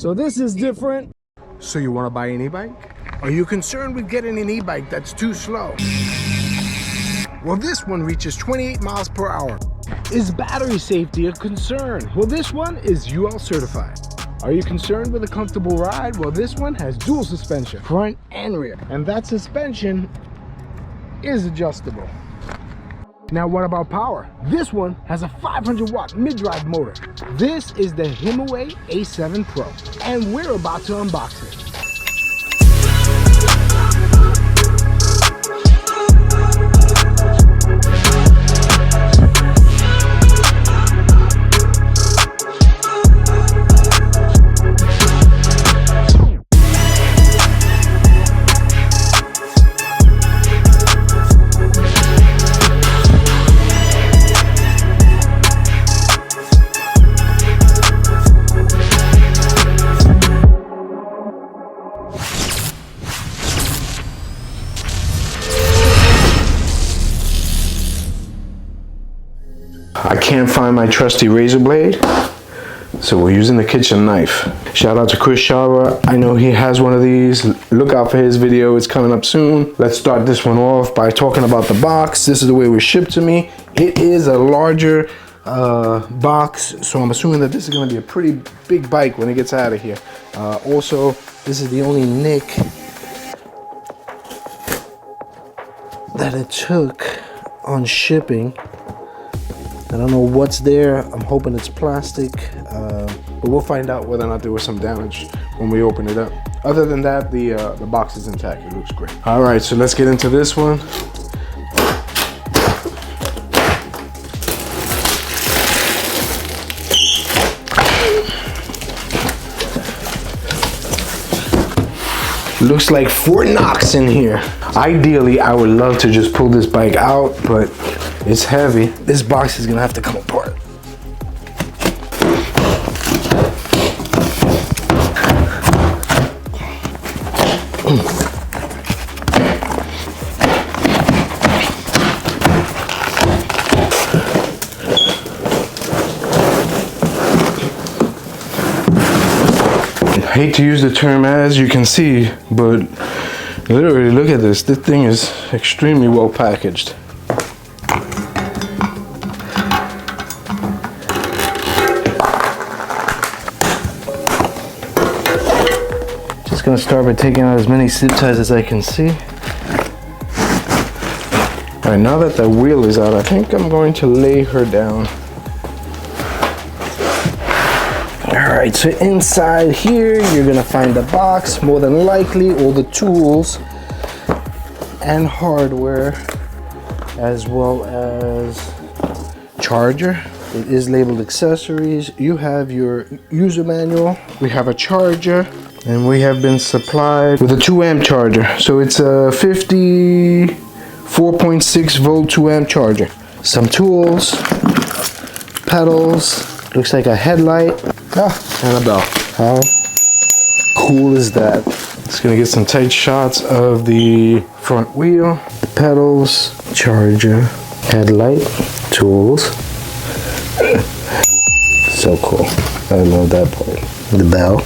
So this is different. So you want to buy an e-bike? Are you concerned with getting an e-bike that's too slow? Well, this one reaches 28 miles per hour. Is battery safety a concern? Well, this one is UL certified. Are you concerned with a comfortable ride? Well, this one has dual suspension, front and rear. And that suspension is adjustable. Now, what about power? This one has a 500 watt mid-drive motor. This is the HIMIWAY A7 Pro, and we're about to unbox it. I can't find my trusty razor blade, so we're using the kitchen knife. Shout out to Chris Shara. I know he has one of these. Look out for his video, it's coming up soon. Let's start this one off by talking about the box. This is the way it was shipped to me. It is a larger box, so I'm assuming that this is going to be a pretty big bike when it gets out of here. Also, this is the only nick that it took on shipping. I don't know what's there. I'm hoping it's plastic, but we'll find out whether or not there was some damage when we open it up. Other than that, the box is intact. It looks great. All right, so let's get into this one. Looks like Fort Knox in here. Ideally, I would love to just pull this bike out, but it's heavy. This box is gonna have to come apart. I hate to use the term as you can see, but literally look at this. This thing is extremely well packaged. Just gonna start by taking out as many zip ties as I can see. All right, now that the wheel is out, I think I'm going to lay her down. All right, so inside here, you're gonna find the box, more than likely all the tools and hardware, as well as charger. It is labeled accessories. You have your user manual. We have a charger, and we have been supplied with a 2 amp charger. So it's a 54.6 volt 2 amp charger. Some tools, pedals, looks like a headlight, and a bell. How cool is that? Just gonna get some tight shots of the front wheel, the pedals, charger, headlight, tools. So cool. I love that part. The bell.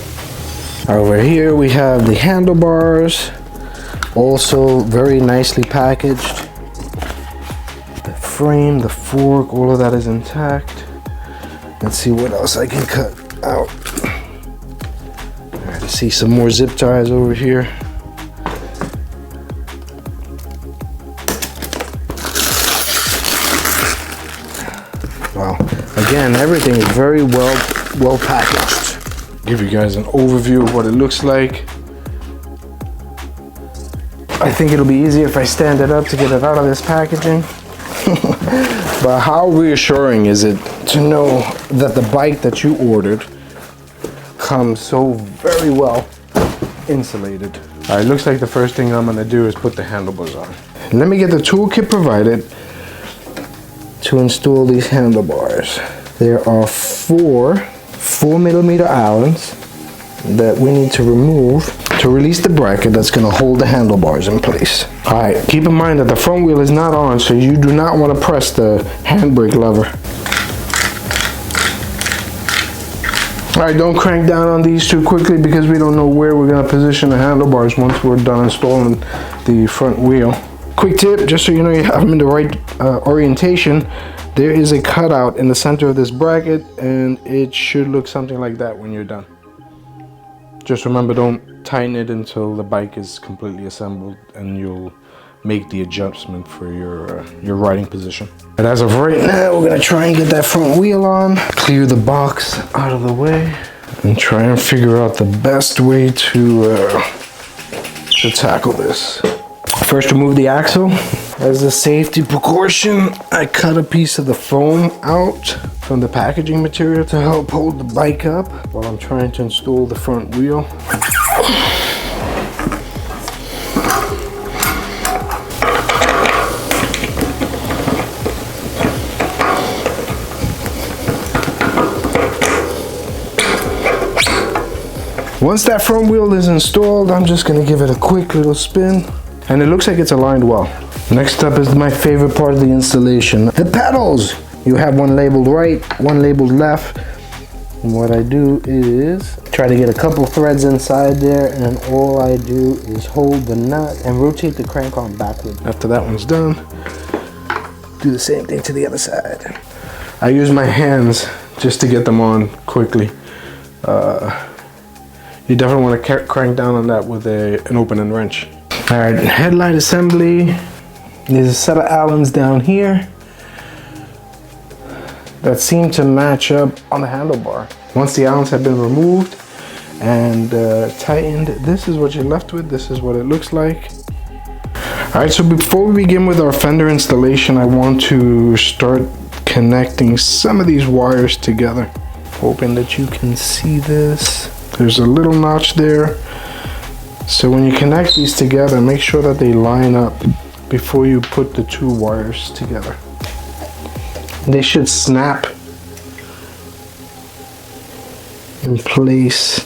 Over here we have the handlebars, also very nicely packaged. The frame, the fork, all of that is intact. Let's see what else I can cut out. All right, I see some more zip ties over here. Wow. Again, everything is very well packaged. Give you guys an overview of what it looks like. I think it'll be easier if I stand it up to get it out of this packaging. But how reassuring is it to know that the bike that you ordered comes so very well insulated. All right, looks like the first thing I'm gonna do is put the handlebars on. Let me get the toolkit provided to install these handlebars. There are 4 4mm Allens that we need to remove to release the bracket that's going to hold the handlebars in place. All right, keep in mind that the front wheel is not on, so you do not want to press the handbrake lever. All right, don't crank down on these too quickly because we don't know where we're gonna position the handlebars once we're done installing the front wheel. Quick tip, just so you know you have them in the right orientation, there is a cutout in the center of this bracket and it should look something like that when you're done. Just remember, don't tighten it until the bike is completely assembled and you'll make the adjustment for your riding position. But as of right now, we're gonna try and get that front wheel on, clear the box out of the way, and try and figure out the best way to tackle this. First, remove the axle. As a safety precaution, I cut a piece of the foam out from the packaging material to help hold the bike up while I'm trying to install the front wheel. Once that front wheel is installed, I'm just gonna give it a quick little spin, and it looks like it's aligned well. Next up is my favorite part of the installation, the pedals. You have one labeled right, one labeled left. And what I do is try to get a couple threads inside there, and all I do is hold the nut and rotate the crank arm backward. After that one's done, do the same thing to the other side. I use my hands just to get them on quickly. You definitely want to crank down on that with an opening wrench. All right, headlight assembly. There's a set of Allens down here that seem to match up on the handlebar. Once the Allens have been removed and tightened, this is what you're left with. This is what it looks like. All right, so before we begin with our fender installation, I want to start connecting some of these wires together. Hoping that you can see this. There's a little notch there. So when you connect these together, make sure that they line up before you put the two wires together. They should snap in place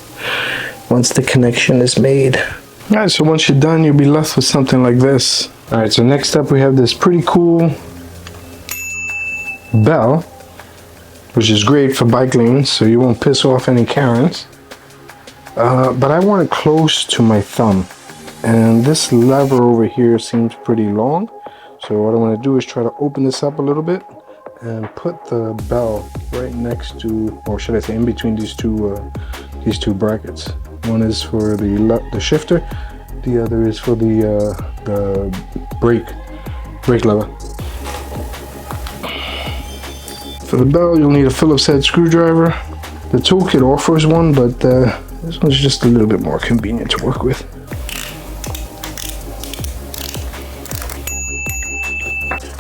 once the connection is made. All right, so once you're done, you'll be left with something like this. All right, so next up we have this pretty cool bell, which is great for bike lanes, so you won't piss off any Karens. But I want it close to my thumb, and this lever over here seems pretty long. So what I want to do is try to open this up a little bit and put the bell right next to, or should I say in between these two brackets. One is for the shifter, the other is for the brake lever. For the bell, you'll need a Phillips head screwdriver. The toolkit offers one, but this one's just a little bit more convenient to work with.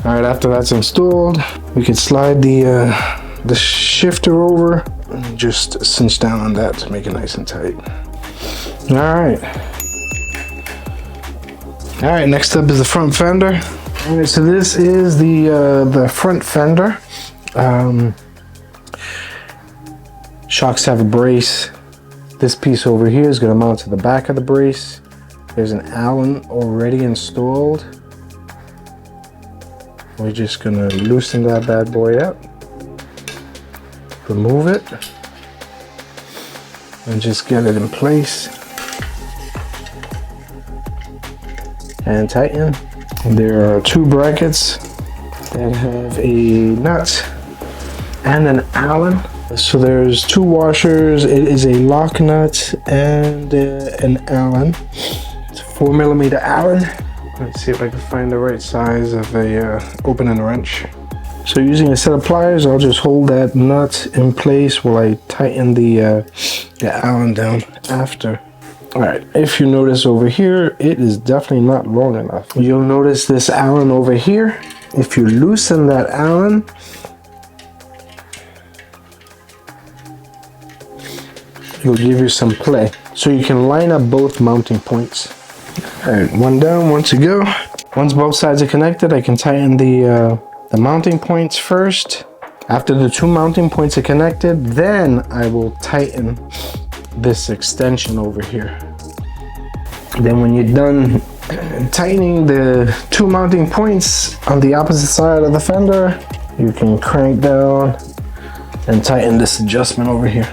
All right, after that's installed, we can slide the shifter over and just cinch down on that to make it nice and tight. All right, next up is the front fender. All right, so this is the front fender. Shocks have a brace. This piece over here is going to mount to the back of the brace. There's an Allen already installed. We're just going to loosen that bad boy up, remove it, and just get it in place and tighten. There are two brackets that have a nut and an Allen. So there's two washers. It is a lock nut and an Allen. It's a 4mm Allen. Let's see if I can find the right size of a opening wrench. So using a set of pliers, I'll just hold that nut in place while I tighten the Allen down after. All right, if you notice over here, it is definitely not long enough. You'll notice this Allen over here. If you loosen that Allen, it'll give you some play. So you can line up both mounting points. All right, one down, one to go. Once both sides are connected, I can tighten the mounting points first. After the two mounting points are connected, then I will tighten this extension over here. Then when you're done tightening the two mounting points on the opposite side of the fender, you can crank down and tighten this adjustment over here.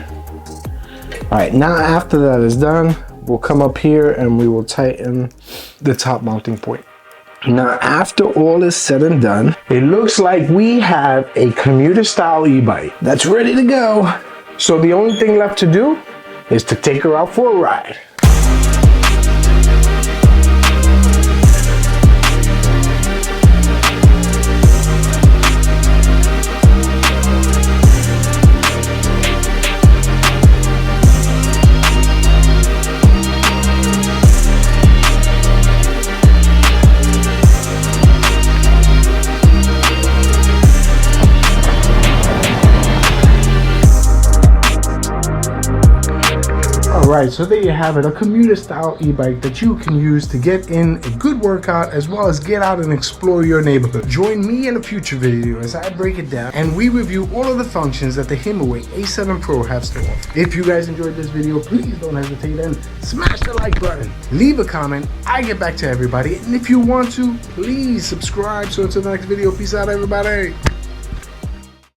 All right, now after that is done, we'll come up here and we will tighten the top mounting point. Now, after all is said and done, it looks like we have a commuter style e-bike that's ready to go. So the only thing left to do is to take her out for a ride. Alright, so there you have it, a commuter style e-bike that you can use to get in a good workout as well as get out and explore your neighborhood. Join me in a future video as I break it down and we review all of the functions that the HIMIWAY A7 Pro has to offer. If you guys enjoyed this video, please don't hesitate and smash the like button. Leave a comment, I get back to everybody, and if you want to, please subscribe. So until the next video, peace out everybody.